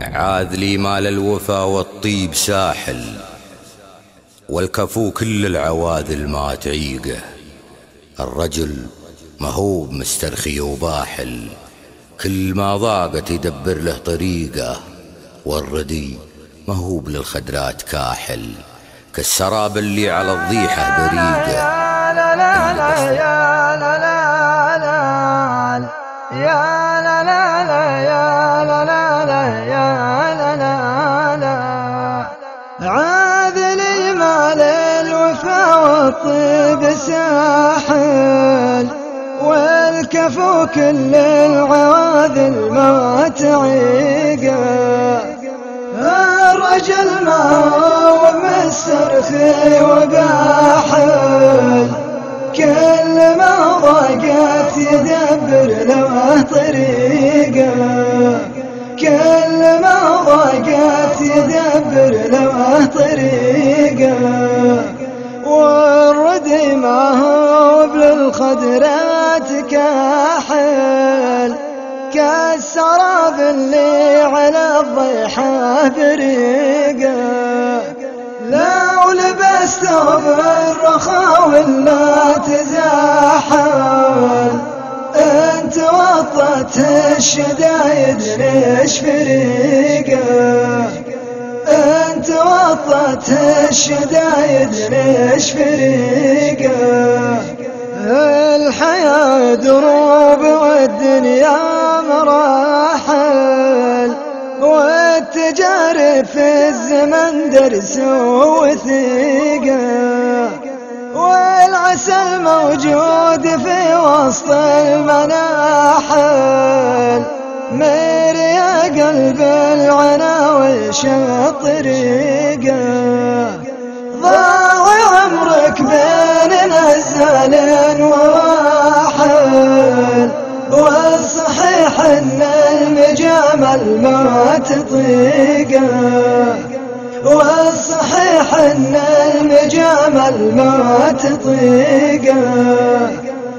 عاذلي مال الوفا والطيب ساحل، والكفو كل العواذل ما تعيقه. الرجل مهوب مسترخي وباحل، كل ما ضاقت يدبر له طريقه. والردي مهوب للخدرات كاحل، كالسراب اللي على الضيحة بريقه. يا لا لا لا يا لا لا لا يا لا لا لا يا لا لا لا يا لا لا لا. عاذلي مال الوفا والطيب ساحل، والكفو كل العواذل ما تعيقه. الرجل ما هو مسترخي وباحل، كل ما ضاقت يدبر له طريقه. كل ما ضاقت يدبر له طريقه. والردي ما هو بالخدرات كاحل، كالسراب اللي على الضيحة بريقه. لو لبست ثوب الرخا ولا تزاحل، انت وطت الشدايد ليش فريقه. انت وطت الشدايد ليش فريقه. الحياة دروب والدنيا مراحل، والتجارب في الزمن درس وثيقه. والعسل موجود في وسط المناحل، مريا قلب العنا وش الطريقه. ضاع عمرك بين نزال وراحل، والصحيح ان المجامل ما تطيقه. والصحيح ان المجامل ما تطيقه.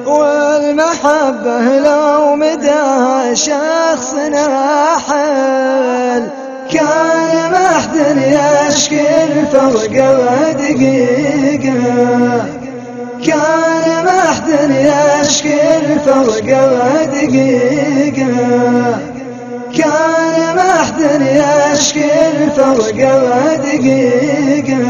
والمحبة لو مداها شخص ناحل، كان محد يشكي الفرق ودقيقه. كان محد يشكي الفرق ودقيقه. كان محد يشكي الفرق ودقيقه.